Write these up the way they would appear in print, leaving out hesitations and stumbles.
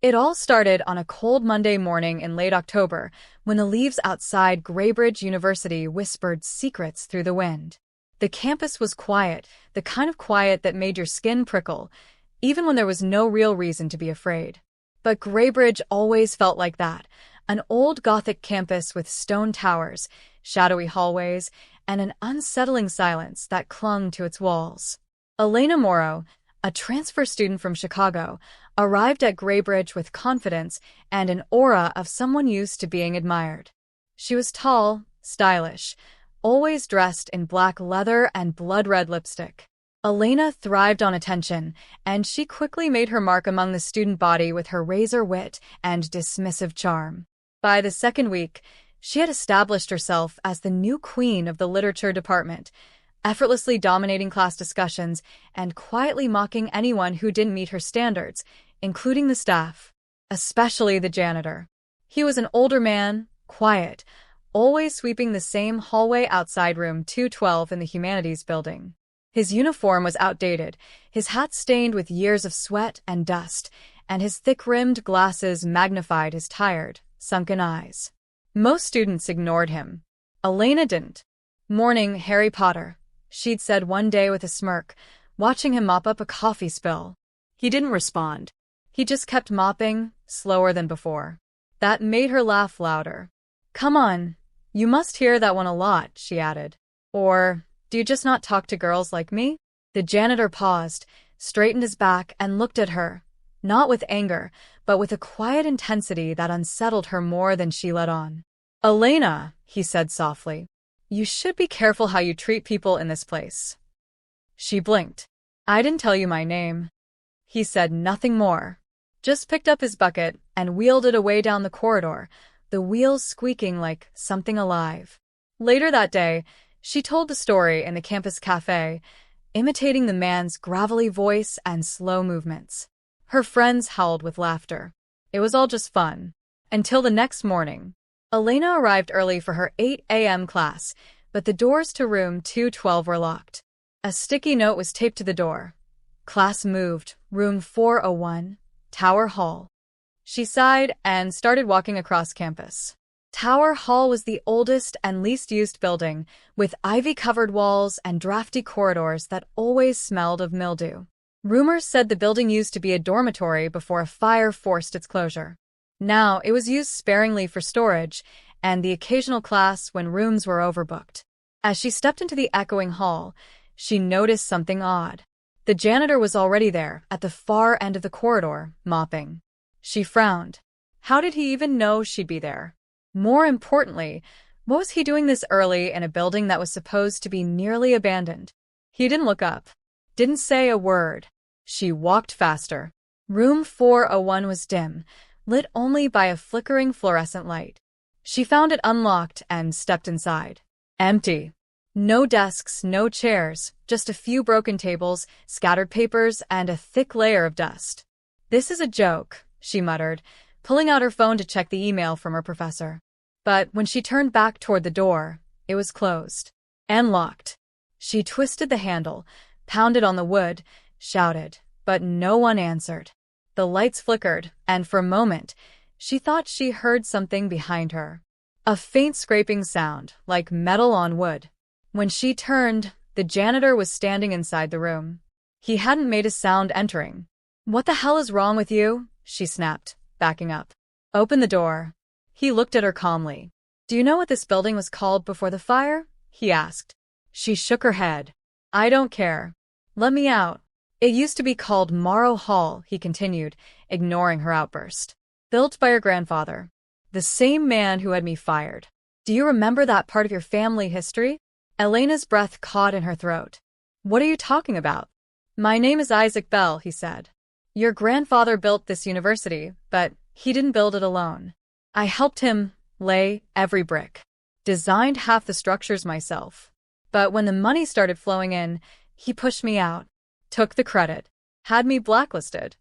It all started on a cold Monday morning in late October when the leaves outside Graybridge University whispered secrets through the wind. The campus was quiet, the kind of quiet that made your skin prickle, even when there was no real reason to be afraid. But Graybridge always felt like that, an old Gothic campus with stone towers, shadowy hallways, and an unsettling silence that clung to its walls. Elena Morrow, a transfer student from Chicago, arrived at Graybridge with confidence and an aura of someone used to being admired. She was tall, stylish, always dressed in black leather and blood-red lipstick. Elena thrived on attention, and she quickly made her mark among the student body with her razor wit and dismissive charm. By the second week, she had established herself as the new queen of the literature department, effortlessly dominating class discussions and quietly mocking anyone who didn't meet her standards, including the staff, especially the janitor. He was an older man, quiet, always sweeping the same hallway outside room 212 in the humanities building. His uniform was outdated, his hat stained with years of sweat and dust, and his thick-rimmed glasses magnified his tired, sunken eyes. Most students ignored him. Elena didn't. "Morning, Harry Potter," she'd said one day with a smirk, watching him mop up a coffee spill. He didn't respond. He just kept mopping, slower than before. That made her laugh louder. "Come on, you must hear that one a lot," she added. "Or, do you just not talk to girls like me?" The janitor paused, straightened his back, and looked at her, not with anger, but with a quiet intensity that unsettled her more than she let on. "Elena," he said softly, "you should be careful how you treat people in this place." She blinked. "I didn't tell you my name." He said nothing more, just picked up his bucket and wheeled it away down the corridor, the wheels squeaking like something alive. Later that day, she told the story in the campus cafe, imitating the man's gravelly voice and slow movements. Her friends howled with laughter. It was all just fun. Until the next morning. Elena arrived early for her 8 a.m. class, but the doors to room 212 were locked. A sticky note was taped to the door. "Class moved, room 401, Tower Hall." She sighed and started walking across campus. Tower Hall was the oldest and least used building, with ivy-covered walls and drafty corridors that always smelled of mildew. Rumors said the building used to be a dormitory before a fire forced its closure. Now it was used sparingly for storage and the occasional class when rooms were overbooked. As she stepped into the echoing hall, she noticed something odd. The janitor was already there, at the far end of the corridor, mopping. She frowned. How did he even know she'd be there? More importantly, what was he doing this early in a building that was supposed to be nearly abandoned? He didn't look up. Didn't say a word. She walked faster. Room 401 was dim, lit only by a flickering fluorescent light. She found it unlocked and stepped inside. Empty. No desks, no chairs, just a few broken tables, scattered papers, and a thick layer of dust. "This is a joke," she muttered, pulling out her phone to check the email from her professor. But when she turned back toward the door, it was closed. And locked. She twisted the handle, pounded on the wood, shouted, but no one answered. The lights flickered, and for a moment, she thought she heard something behind her. A faint scraping sound, like metal on wood. When she turned, the janitor was standing inside the room. He hadn't made a sound entering. "What the hell is wrong with you?" she snapped, backing up. "Open the door." He looked at her calmly. "Do you know what this building was called before the fire?" he asked. She shook her head. "I don't care. Let me out." "It used to be called Morrow Hall," he continued, ignoring her outburst. "Built by your grandfather. The same man who had me fired. Do you remember that part of your family history?" Elena's breath caught in her throat. "What are you talking about?" "My name is Isaac Bell," he said. "Your grandfather built this university, but he didn't build it alone. I helped him lay every brick. Designed half the structures myself. But when the money started flowing in, he pushed me out. Took the credit. Had me blacklisted."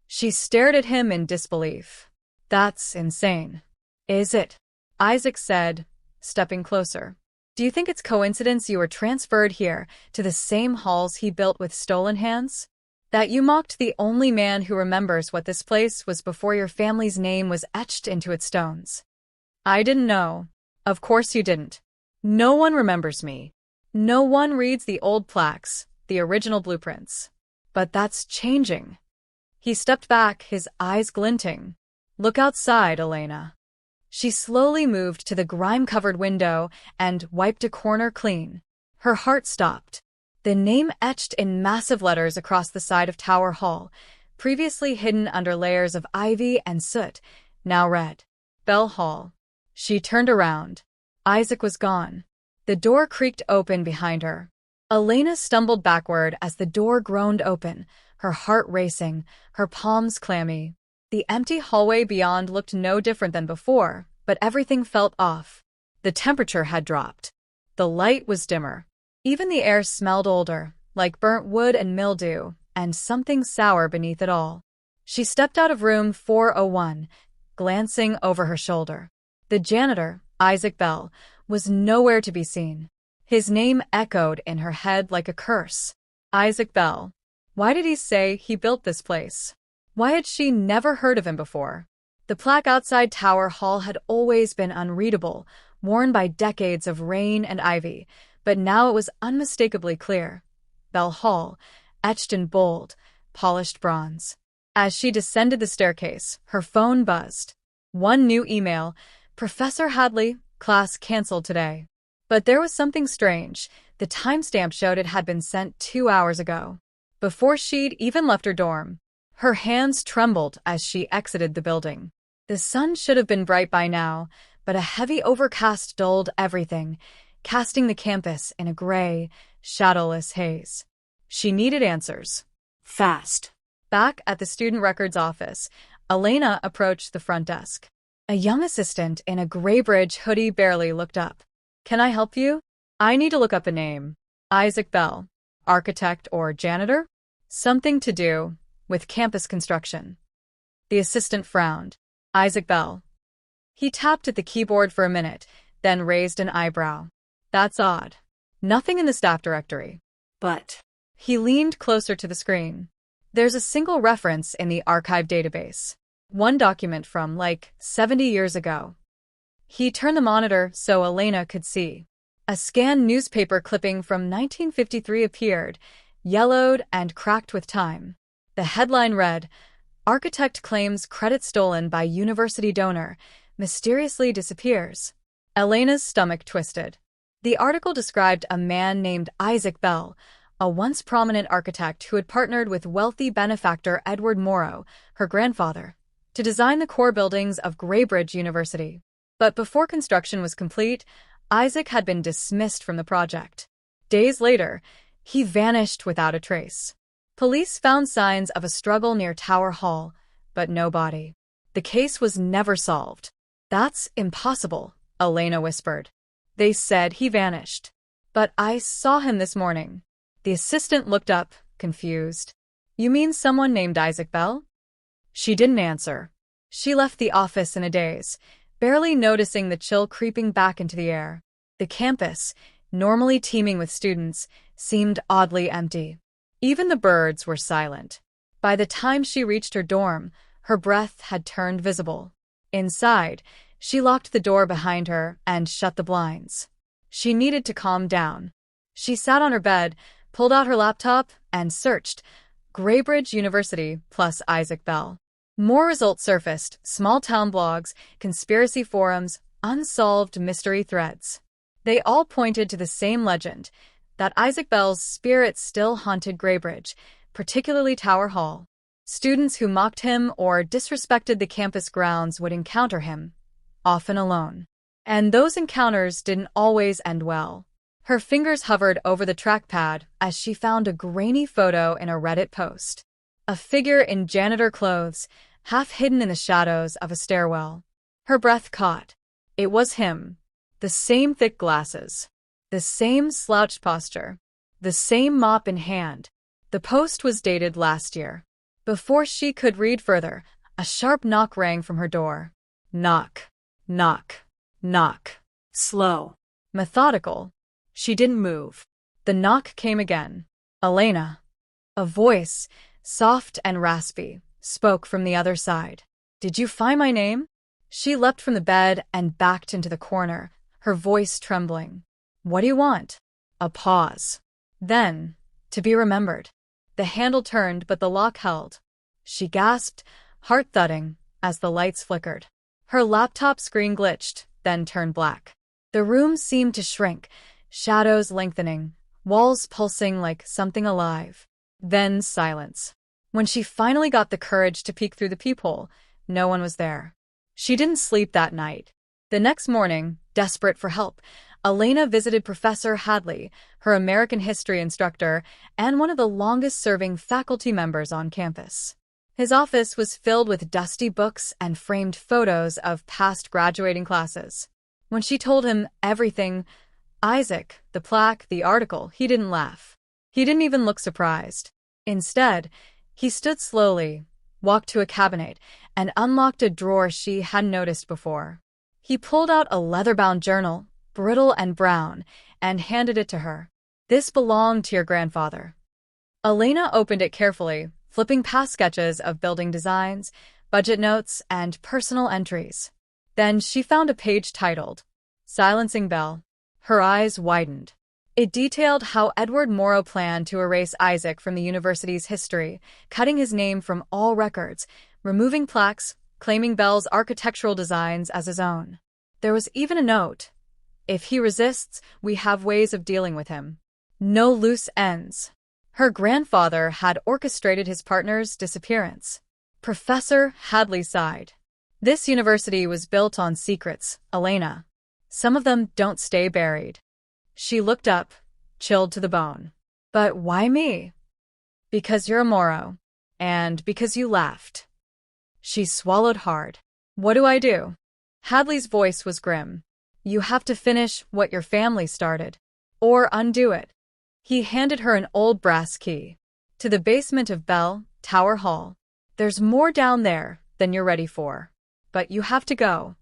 She stared at him in disbelief. "That's insane." "Is it?" Isaac said, stepping closer. "Do you think it's coincidence you were transferred here to the same halls he built with stolen hands?" That you mocked the only man who remembers what this place was before your family's name was etched into its stones. I didn't know. Of course you didn't. No one remembers me. No one reads the old plaques, the original blueprints. But that's changing. He stepped back, his eyes glinting. Look outside, Elena. She slowly moved to the grime-covered window and wiped a corner clean. Her heart stopped. The name etched in massive letters across the side of Tower Hall, previously hidden under layers of ivy and soot, now read, Bell Hall. She turned around. Isaac was gone. The door creaked open behind her. Elena stumbled backward as the door groaned open, her heart racing, her palms clammy. The empty hallway beyond looked no different than before, but everything felt off. The temperature had dropped. The light was dimmer. Even the air smelled older, like burnt wood and mildew, and something sour beneath it all. She stepped out of room 401, glancing over her shoulder. The janitor, Isaac Bell, was nowhere to be seen. His name echoed in her head like a curse. Isaac Bell. Why did he say he built this place? Why had she never heard of him before? The plaque outside Tower Hall had always been unreadable, worn by decades of rain and ivy, but now it was unmistakably clear. Bell Hall, etched in bold, polished bronze. As she descended the staircase, her phone buzzed. One new email. Professor Hadley, class cancelled today. But there was something strange. The timestamp showed it had been sent 2 hours ago. Before she'd even left her dorm. Her hands trembled as she exited the building. The sun should have been bright by now, but a heavy overcast dulled everything, casting the campus in a gray, shadowless haze. She needed answers. Fast. Back at the student records office, Elena approached the front desk. A young assistant in a Graybridge hoodie barely looked up. Can I help you? I need to look up a name. Isaac Bell. Architect or janitor? Something to do with campus construction. The assistant frowned. Isaac Bell. He tapped at the keyboard for a minute, then raised an eyebrow. That's odd. Nothing in the staff directory. But he leaned closer to the screen. There's a single reference in the archive database. One document from, 70 years ago. He turned the monitor so Elena could see. A scanned newspaper clipping from 1953 appeared, yellowed and cracked with time. The headline read, Architect claims credit stolen by university donor, mysteriously disappears. Elena's stomach twisted. The article described a man named Isaac Bell, a once prominent architect who had partnered with wealthy benefactor Edward Morrow, her grandfather, to design the core buildings of Graybridge University. But before construction was complete, Isaac had been dismissed from the project. Days later, he vanished without a trace. Police found signs of a struggle near Tower Hall, but no body. The case was never solved. That's impossible, Elena whispered. They said he vanished. But I saw him this morning. The assistant looked up, confused. You mean someone named Isaac Bell? She didn't answer. She left the office in a daze, barely noticing the chill creeping back into the air. The campus, normally teeming with students, seemed oddly empty. Even the birds were silent. By the time she reached her dorm, her breath had turned visible. Inside, she locked the door behind her and shut the blinds. She needed to calm down. She sat on her bed, pulled out her laptop, and searched Graybridge University plus Isaac Bell. More results surfaced: small-town blogs, conspiracy forums, unsolved mystery threads. They all pointed to the same legend, that Isaac Bell's spirit still haunted Graybridge, particularly Tower Hall. Students who mocked him or disrespected the campus grounds would encounter him, often alone. And those encounters didn't always end well. Her fingers hovered over the trackpad as she found a grainy photo in a Reddit post. A figure in janitor clothes, half hidden in the shadows of a stairwell. Her breath caught. It was him. The same thick glasses. The same slouched posture. The same mop in hand. The post was dated last year. Before she could read further, a sharp knock rang from her door. Knock. Knock. Knock. Slow. Methodical. She didn't move. The knock came again. Elena. A voice, soft and raspy, spoke from the other side. "Did you find my name?" She leapt from the bed and backed into the corner, her voice trembling. "What do you want?" A pause. Then, "To be remembered." The handle turned, but the lock held. She gasped, heart thudding, as the lights flickered. Her laptop screen glitched, then turned black. The room seemed to shrink, shadows lengthening, walls pulsing like something alive. Then silence. When she finally got the courage to peek through the peephole, no one was there. She didn't sleep that night. The next morning, desperate for help, Elena visited Professor Hadley, her American history instructor, and one of the longest-serving faculty members on campus. His office was filled with dusty books and framed photos of past graduating classes. When she told him everything, Isaac, the plaque, the article, he didn't laugh. He didn't even look surprised. Instead, he stood slowly, walked to a cabinet, and unlocked a drawer she hadn't noticed before. He pulled out a leather-bound journal, brittle and brown, and handed it to her. "This belonged to your grandfather." Elena opened it carefully, flipping past sketches of building designs, budget notes, and personal entries. Then she found a page titled, "Silencing Bell." Her eyes widened. It detailed how Edward Morrow planned to erase Isaac from the university's history, cutting his name from all records, removing plaques, claiming Bell's architectural designs as his own. There was even a note: "If he resists, we have ways of dealing with him." No loose ends. Her grandfather had orchestrated his partner's disappearance. Professor Hadley sighed. "This university was built on secrets, Elena. Some of them don't stay buried." She looked up, chilled to the bone. "But why me?" "Because you're a Morrow. And because you laughed." She swallowed hard. "What do I do?" Hadley's voice was grim. "You have to finish what your family started. Or undo it." He handed her an old brass key. "To the basement of Bell Tower Hall. There's more down there than you're ready for. But you have to go."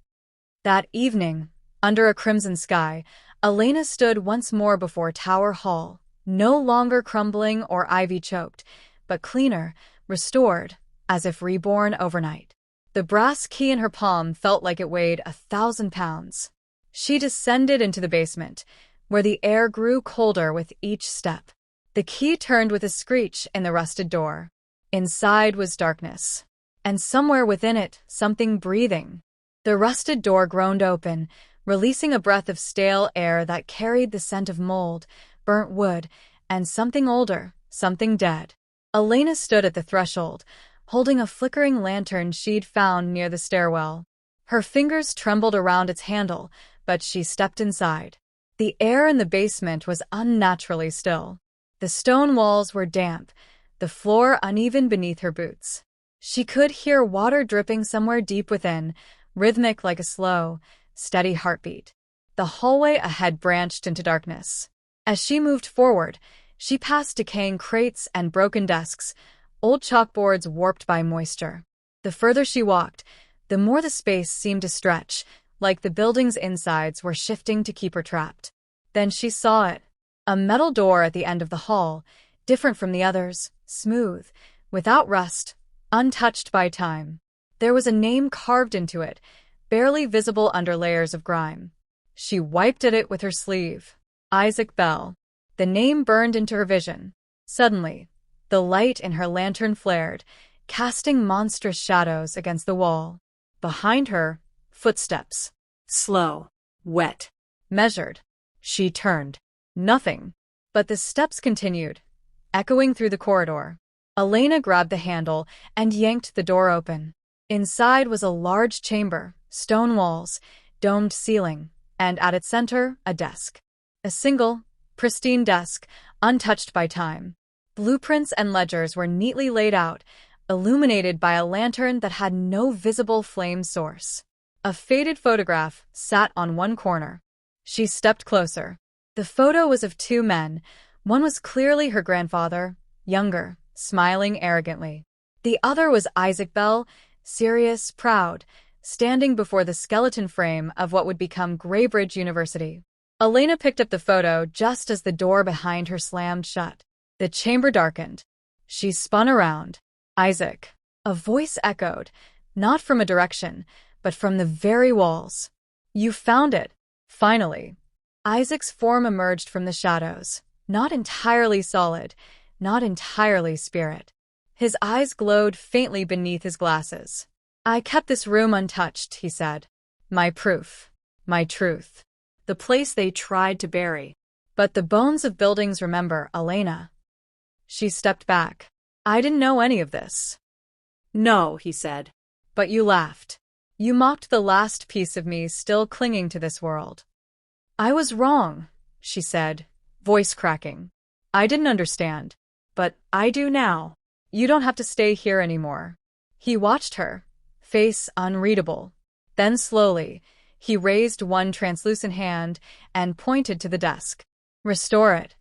That evening, under a crimson sky, Elena stood once more before Tower Hall, no longer crumbling or ivy-choked, but cleaner, restored, as if reborn overnight. The brass key in her palm felt like it weighed 1,000 pounds. She descended into the basement, where the air grew colder with each step. The key turned with a screech in the rusted door. Inside was darkness, and somewhere within it, something breathing. The rusted door groaned open, releasing a breath of stale air that carried the scent of mold, burnt wood, and something older, something dead. Elena stood at the threshold, holding a flickering lantern she'd found near the stairwell. Her fingers trembled around its handle, but she stepped inside. The air in the basement was unnaturally still. The stone walls were damp, the floor uneven beneath her boots. She could hear water dripping somewhere deep within, rhythmic like a slow, steady heartbeat. The hallway ahead branched into darkness. As she moved forward, she passed decaying crates and broken desks, old chalkboards warped by moisture. The further she walked, the more the space seemed to stretch, like the building's insides were shifting to keep her trapped. Then she saw it. A metal door at the end of the hall, different from the others, smooth, without rust, untouched by time. There was a name carved into it, barely visible under layers of grime. She wiped at it with her sleeve. Isaac Bell. The name burned into her vision. Suddenly, the light in her lantern flared, casting monstrous shadows against the wall. Behind her, footsteps. Slow, wet, measured. She turned. Nothing. But the steps continued, echoing through the corridor. Elena grabbed the handle and yanked the door open. Inside was a large chamber, stone walls, domed ceiling, and at its center, a desk. A single, pristine desk, untouched by time. Blueprints and ledgers were neatly laid out, illuminated by a lantern that had no visible flame source. A faded photograph sat on one corner. She stepped closer. The photo was of two men. One was clearly her grandfather, younger, smiling arrogantly. The other was Isaac Bell, serious, proud, standing before the skeleton frame of what would become Graybridge University. Elena picked up the photo just as the door behind her slammed shut. The chamber darkened. She spun around. Isaac. A voice echoed, not from a direction, but from the very walls. You found it. Finally. Isaac's form emerged from the shadows, not entirely solid, not entirely spirit. His eyes glowed faintly beneath his glasses. I kept this room untouched, he said. My proof. My truth. The place they tried to bury. But the bones of buildings remember, Elena. She stepped back. I didn't know any of this. No, he said. But you laughed. You mocked the last piece of me still clinging to this world. I was wrong, she said, voice cracking. I didn't understand. But I do now. You don't have to stay here anymore. He watched her, face unreadable. Then slowly, he raised one translucent hand and pointed to the desk. Restore it.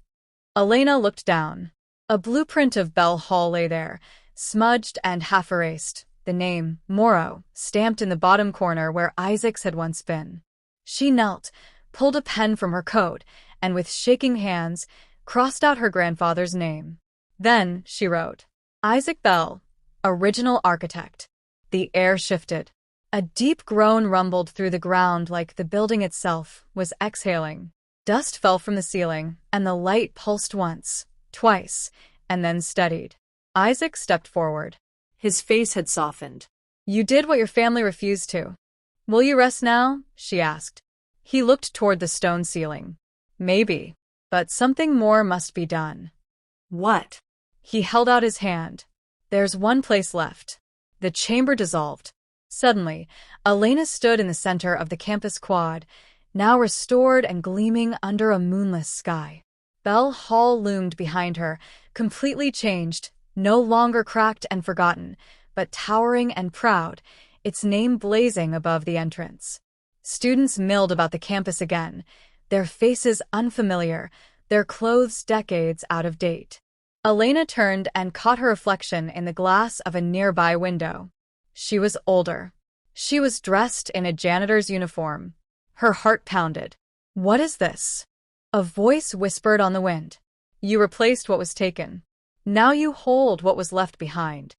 Elena looked down. A blueprint of Bell Hall lay there, smudged and half-erased, the name, Morrow, stamped in the bottom corner where Isaac's had once been. She knelt, pulled a pen from her coat, and with shaking hands, crossed out her grandfather's name. Then she wrote, Isaac Bell, original architect. The air shifted. A deep groan rumbled through the ground like the building itself was exhaling. Dust fell from the ceiling, and the light pulsed once, twice, and then steadied. Isaac stepped forward. His face had softened. You did what your family refused to. Will you rest now? She asked. He looked toward the stone ceiling. Maybe, but something more must be done. What? He held out his hand. There's one place left. The chamber dissolved. Suddenly, Elena stood in the center of the campus quad, now restored and gleaming under a moonless sky. Bell Hall loomed behind her, completely changed, no longer cracked and forgotten, but towering and proud, its name blazing above the entrance. Students milled about the campus again, their faces unfamiliar, their clothes decades out of date. Elena turned and caught her reflection in the glass of a nearby window. She was older. She was dressed in a janitor's uniform. Her heart pounded. What is this? A voice whispered on the wind. You replaced what was taken. Now you hold what was left behind.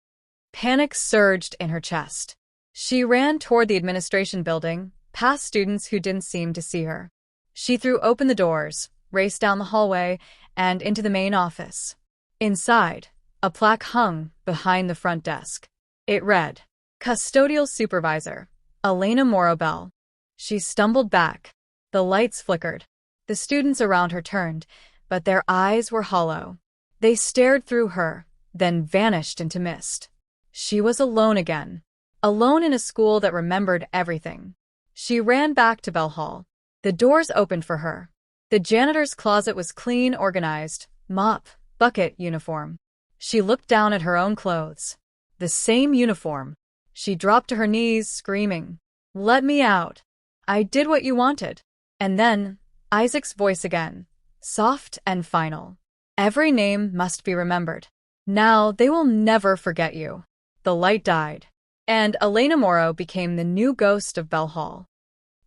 Panic surged in her chest. She ran toward the administration building, past students who didn't seem to see her. She threw open the doors, raced down the hallway, and into the main office. Inside, a plaque hung behind the front desk. It read, Custodial Supervisor, Elena Morrow Bell. She stumbled back. The lights flickered. The students around her turned, but their eyes were hollow. They stared through her, then vanished into mist. She was alone again. Alone in a school that remembered everything. She ran back to Bell Hall. The doors opened for her. The janitor's closet was clean, organized, mop, bucket uniform. She looked down at her own clothes. The same uniform. She dropped to her knees, screaming, Let me out. I did what you wanted. And then, Isaac's voice again, soft and final. Every name must be remembered. Now they will never forget you. The light died, and Elena Morrow became the new ghost of Bell Hall.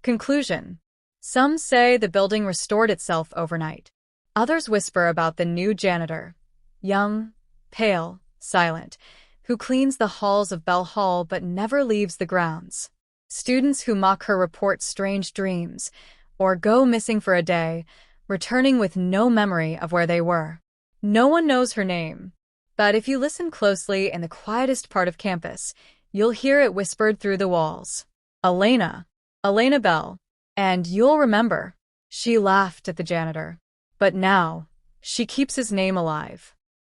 Conclusion. Some say the building restored itself overnight. Others whisper about the new janitor, young, pale, silent, who cleans the halls of Bell Hall but never leaves the grounds. Students who mock her report strange dreams, or go missing for a day, returning with no memory of where they were. No one knows her name, but if you listen closely in the quietest part of campus, you'll hear it whispered through the walls. Elena Bell, and you'll remember. She laughed at the janitor. But now, she keeps his name alive.